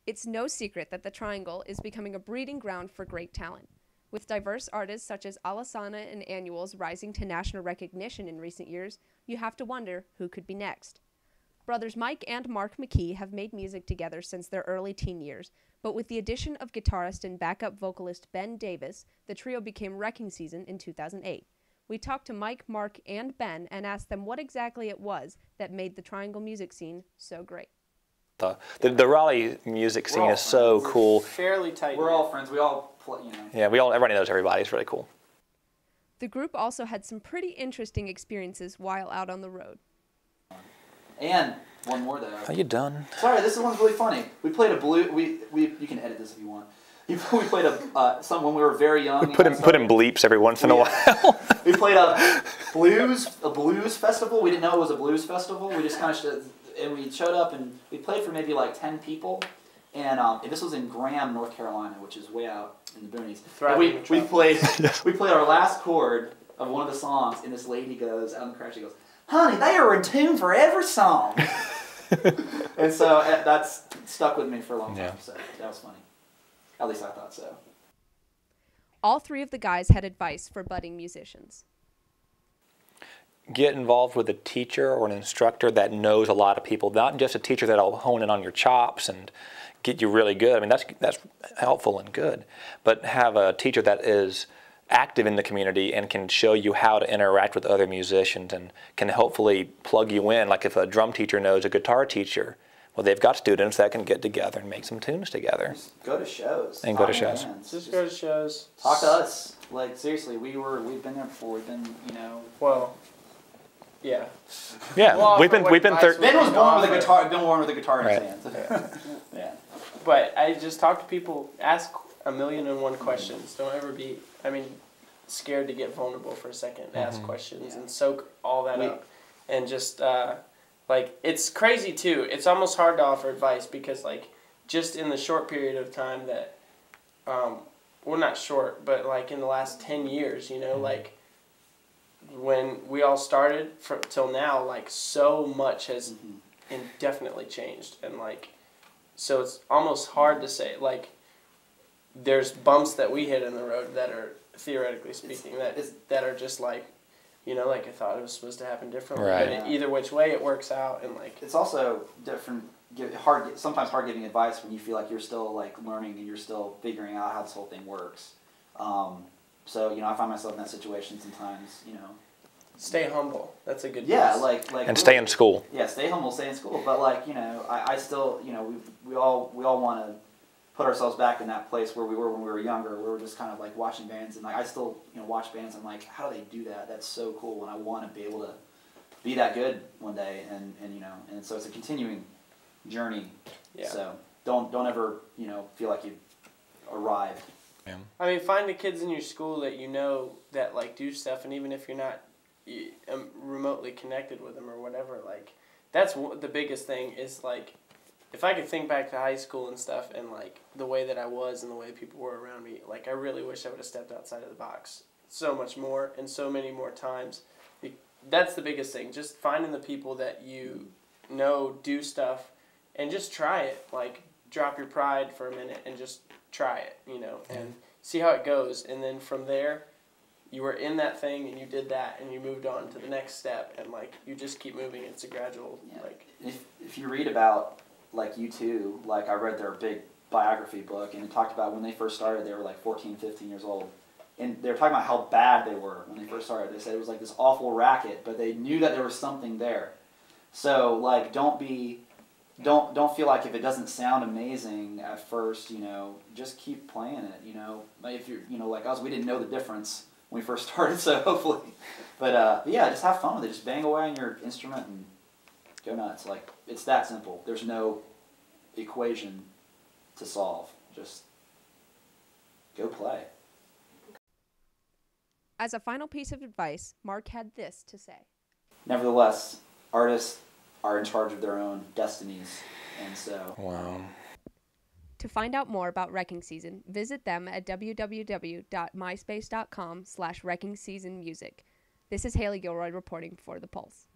It's no secret that the Triangle is becoming a breeding ground for great talent. With diverse artists such as Alasana and Annuals rising to national recognition in recent years, you have to wonder who could be next. Brothers Mike and Mark McKee have made music together since their early teen years, but with the addition of guitarist and backup vocalist Ben Davis, the trio became Wrecking Season in 2008. We talked to Mike, Mark, and Ben and asked them what exactly it was that made the Triangle music scene so great. The Raleigh music scene is so cool. Fairly tight. We're all friends. We all play, you know. Yeah, everybody knows everybody. It's really cool. The group also had some pretty interesting experiences while out on the road. And one more though. Are you done? Sorry, this one's really funny. We played a blue. You can edit this if you want. We played some when we were very young. We put in bleeps every once in a while. We played a blues festival. We didn't know it was a blues festival. We just kind of and we showed up and we played for maybe like 10 people. And this was in Graham, North Carolina, which is way out in the boonies. And we played our last chord of one of the songs, and this lady goes out in the crowd. She goes, "Honey, they are in tune for every song." And so that's stuck with me for a long time. Yeah. So that was funny. At least I thought so. All three of the guys had advice for budding musicians. Get involved with a teacher or an instructor that knows a lot of people, not just a teacher that'll hone in on your chops and get you really good. I mean, that's helpful and good, but have a teacher that is active in the community and can show you how to interact with other musicians and can hopefully plug you in. Like if a drum teacher knows a guitar teacher, well, they've got students that can get together and make some tunes together. Just go to shows. And go to shows. Just go to shows. Talk to us. Like seriously, we've been there before. We've been, Well, yeah. Yeah, Well, we've been Ben was born with a guitar. Been born with a guitar in Right. his hands. Yeah. But I just talk to people, ask 1,000,001 questions. Don't ever be, scared to get vulnerable for a second. Ask questions and soak all that up. And just, it's crazy too. It's almost hard to offer advice because, just in the short period of time that, well, not short, but in the last 10 years, when we all started till now, so much has indefinitely changed. And, so it's almost hard to say, there's bumps that we hit in the road that are, theoretically speaking, that are just I thought it was supposed to happen differently. Right. But either which way, it works out. And, it's also different, sometimes hard giving advice when you feel like you're still, learning and you're still figuring out how this whole thing works. So, I find myself in that situation sometimes, stay humble. That's a good Yeah, piece. and stay in school. Yeah, stay humble, stay in school. But I still, we all want to put ourselves back in that place where we were when we were younger. We were just kind of watching bands, and I still watch bands. And I'm how do they do that? That's so cool, and I want to be able to be that good one day. And so it's a continuing journey. Yeah. So don't ever feel like you've arrived. Yeah. Find the kids in your school that that do stuff, and even if you're not remotely connected with them or whatever, that's the biggest thing is if I could think back to high school and stuff and the way that I was and the way people were around me, I really wish I would have stepped outside of the box so much more and so many more times. That's the biggest thing, just finding the people that you do stuff and just try it. Drop your pride for a minute and just try it, and see how it goes. And then from there, you were in that thing and you did that and you moved on to the next step and you just keep moving. It's a gradual If you read about U2, I read their big biography book, and it talked about when they first started, they were 14, 15 years old, and they were talking about how bad they were when they first started. They said it was this awful racket, but they knew that there was something there. So don't feel like if it doesn't sound amazing at first, just keep playing it. If you're like us, we didn't know the difference when we first started, so hopefully. But yeah, just have fun with it. Just bang away on your instrument and go nuts. It's that simple. There's no equation to solve. Just go play. As a final piece of advice, Mark had this to say. Nevertheless, artists are in charge of their own destinies, and so... Wow. To find out more about Wrecking Season, visit them at www.myspace.com/WreckingSeasonMusic. This is Haley Gilroy reporting for The Pulse.